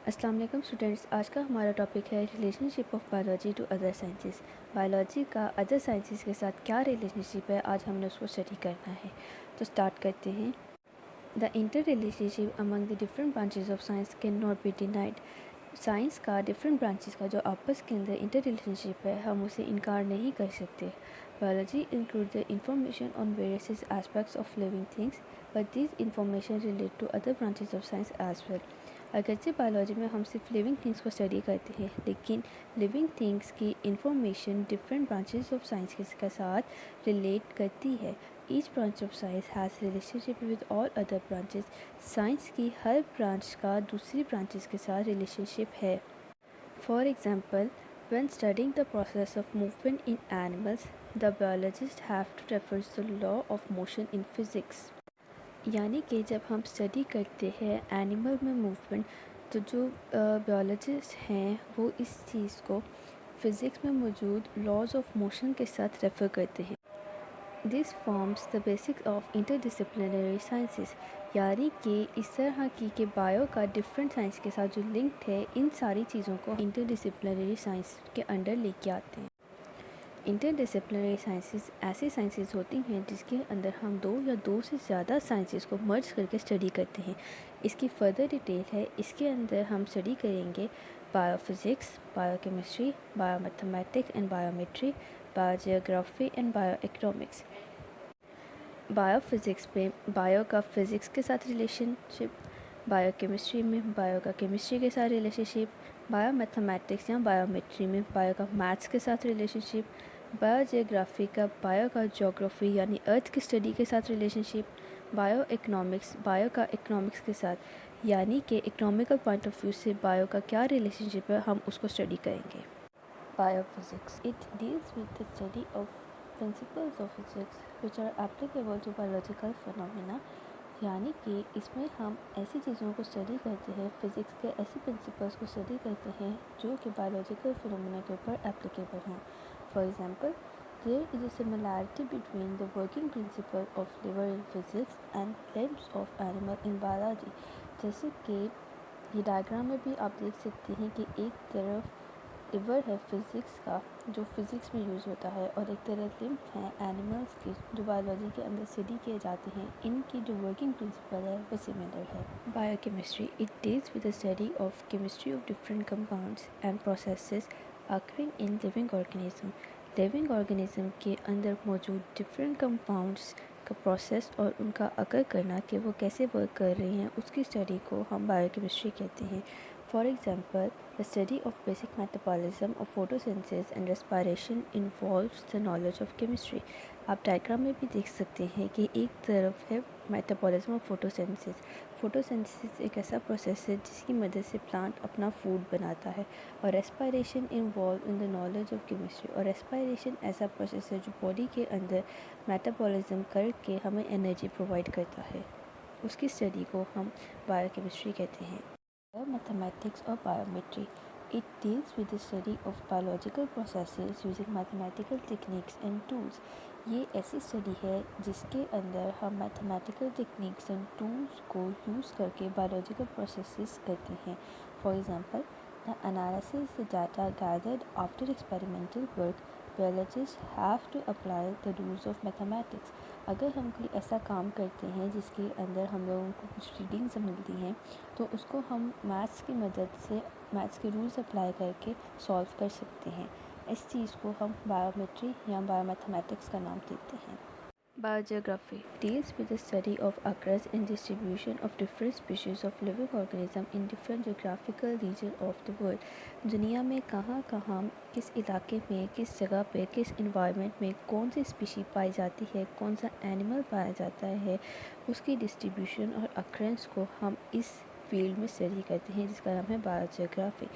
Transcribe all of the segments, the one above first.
अस्सलाम वालेकुम स्टूडेंट्स। आज का हमारा टॉपिक है relationship of biology to other sciences. Biology का अदर साइंसेस के साथ क्या रिलेशनशिप है, आज हमने उसको स्टडी करना है। तो स्टार्ट करते हैं। The inter relationship among the different branches of science can not be denied. Science का डिफरेंट ब्रांचेस का जो आपस के अंदर इंटर रिलेशनशिप है, हम उसे इनकार नहीं कर सकते। Biology include the information on various aspects of living things, but this information relate to other branches of science as well. अगरचे बायोलॉजी में हम सिर्फ लिविंग थिंग्स को स्टडी करते हैं, लेकिन लिविंग थिंग्स की information different branches of science के साथ रिलेट करती है। Each branch of science has relationship with all other branches. Science की हर ब्रांच का दूसरी ब्रांचेस के साथ रिलेशनशिप है। For example, when studying the process of movement in animals, the biologists have to reference the law of motion in physics। यानी कि जब हम स्टडी करते हैं एनिमल में मूवमेंट, तो जो बियोलॉजिस्ट हैं वो इस चीज़ को फ़िज़िक्स में मौजूद लॉज ऑफ मोशन के साथ रेफ़र करते हैं। This forms the basics of interdisciplinary sciences. यानी कि इस तरह की बायो का डिफरेंट साइंस के साथ जो लिंक्ड है, इन सारी चीज़ों को इंटरडिसिप्लिनरी साइंस के अंडर लेके आते हैं। इंटरडिसिप्लिनरी साइंसेस ऐसी साइंसेस होती हैं जिसके अंदर हम दो या दो से ज़्यादा साइंसेस को मर्ज करके स्टडी करते हैं। इसकी फर्दर डिटेल है, इसके अंदर हम स्टडी करेंगे biophysics, biochemistry, biomathematics and biometry, biogeography and bioeconomics. Biophysics में बायो का फिज़िक्स के साथ रिलेशनशिप, बायोकेमिस्ट्री में बायो का केमिस्ट्री के साथ रिलेशनशिप, बायोमैथमेटिक्स या बायोमेट्री में बायो का मैथ्स के साथ रिलेशनशिप, बायोजियोग्राफी का बायो का ज्योग्राफी यानी अर्थ की स्टडी के साथ रिलेशनशिप, बायोइकोनॉमिक्स बायो का इकोनॉमिक्स के साथ यानी कि इकोनॉमिकल पॉइंट ऑफ व्यू से बायो का क्या रिलेशनशिप है, हम उसको स्टडी करेंगे। Biophysics. It deals with the study of principles of physics which are applicable to biological phenomena। यानी कि इसमें हम ऐसी चीज़ों को स्टडी करते हैं, फिज़िक्स के ऐसे प्रिंसिपल्स को स्टडी करते हैं जो कि बायोलॉजिकल फिनोमेना के ऊपर एप्लीकेबल हैं। For example, there is a similarity between the working principle of lever in physics and limbs of animal in biology. जैसे कि ये डायग्राम में भी आप देख सकते हैं कि एक तरफ लिवर है फिज़िक्स का जो फिज़िक्स में यूज़ होता है, और एक तरफ लिम्फ है एनिमल्स की जो बायोलॉजी के अंदर स्टडी किए जाते हैं। इनकी जो वर्किंग प्रिंसिपल है वो सिमिलर है। Biochemistry, it deals with the study of chemistry of different compounds and processes occurring in living organism. Living organism के अंदर मौजूद डिफरेंट कंपाउंड्स का प्रोसेस और उनका अकर करना कि वो कैसे वर्क कर रही हैं, उसकी स्टडी को हम बायोकेमिस्ट्री कहते हैं। For example, the study of basic metabolism of photosynthesis and respiration involves the knowledge of chemistry। आप डायग्राम में भी देख सकते हैं कि एक तरफ है मेटाबॉलिज्म ऑफ फोटोसिंथेसिस। फोटोसिंथेसिस एक ऐसा प्रोसेस है जिसकी मदद से प्लांट अपना फूड बनाता है, और respiration involve in the knowledge of chemistry. और रेस्पायरेशन ऐसा प्रोसेस है जो बॉडी के अंदर मेटाबॉलिज्म करके हमें एनर्जी प्रोवाइड करता है, उसकी स्टडी को हम बायोकेमिस्ट्री कहते हैं। Mathematics or biometry, it deals with the study of biological processes using mathematical techniques and tools। ये ऐसी स्टडी है जिसके अंदर हम मैथमेटिकल टेक्निक्स एंड टूल्स को यूज़ करके बायोलॉजिकल प्रोसेसेस करते हैं। For example, the analysis the data gathered after experimental work, biologists have to apply the rules of mathematics। अगर हम कोई ऐसा काम करते हैं जिसके अंदर हम लोगों को कुछ रीडिंग्स मिलती हैं, तो उसको हम मैथ्स की मदद से मैथ्स के रूल्स अप्लाई करके सॉल्व कर सकते हैं। इस चीज़ को हम बायोमेट्री या बायोमैथमेटिक्स का नाम देते हैं। Biogeography deals with the study of occurrence and distribution of different species of living organism in different geographical region of the world। दुनिया में कहाँ कहाँ किस इलाके में किस जगह पे किस इन्वायरमेंट में कौन सी स्पीशी पाई जाती है, कौन सा एनिमल पाया जाता है, उसकी डिस्ट्रीब्यूशन और अक्रेंस को हम इस फील्ड में स्टडी करते हैं जिसका नाम है biogeography.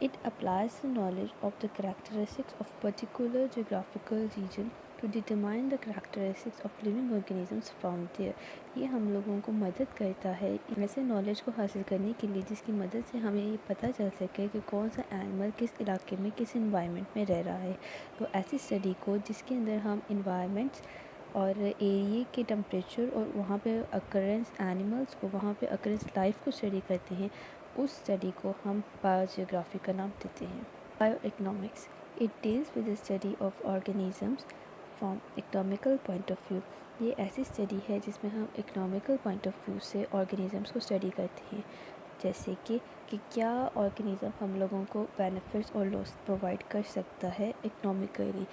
It applies the knowledge of the characteristics of particular geographical region to determine the characteristics of living organisms found there। ये हम लोगों को मदद करता है ऐसे नॉलेज को हासिल करने के लिए जिसकी मदद से हमें ये पता चल सके कि कौन सा एनिमल किस इलाके में किस इन्वायरमेंट में रह रहा है। तो ऐसी स्टडी को जिसके अंदर हम इन्वायरमेंट्स और एरिए के टेम्परेचर और वहाँ पे अकरेंस एनिमल्स को, वहाँ पे अकरेंस लाइफ को स्टडी करते हैं, उस स्टडी को हम बायोजियोग्राफी का नाम देते हैं। Bio economics, it deals with the study of organisms from economical point of view. ये ऐसी स्टडी है जिसमें हम इकोनॉमिकल पॉइंट ऑफ व्यू से ऑर्गेनिजम्स को स्टडी करते हैं, जैसे कि क्या ऑर्गेनिज़म हम लोगों को बेनिफिट्स और लॉस प्रोवाइड कर सकता है economically.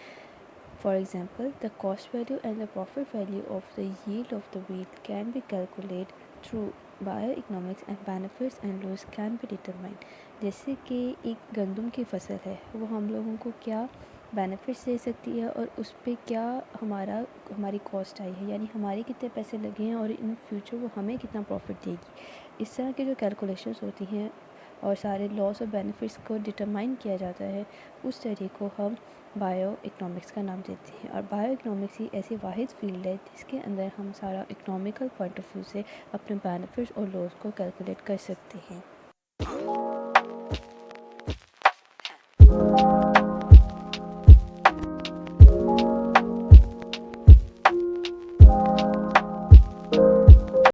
For example, the cost value and the profit value of the yield of the wheat can be calculate through bio economics and benefits and loss can be determined. जैसे कि एक गंदम की फसल है, वो हम लोगों को क्या बेनिफिट्स दे सकती है और उस पर क्या हमारी कॉस्ट आई है, यानी हमारे कितने पैसे लगे हैं और इन फ्यूचर वो हमें कितना प्रॉफिट देगी। इस तरह की जो कैलकुलेशंस होती हैं और सारे लॉस और बेनिफिट्स को डिटरमाइन किया जाता है, उस स्टडी को हम बायो इकोनॉमिक्स का नाम देते हैं। और बायो इकोनॉमिक्स ही ऐसी वाहिद फील्ड है जिसके अंदर हम सारा इकोनॉमिकल पॉइंट ऑफ व्यू से अपने बेनिफिट्स और लॉस को कैलकुलेट कर सकते हैं।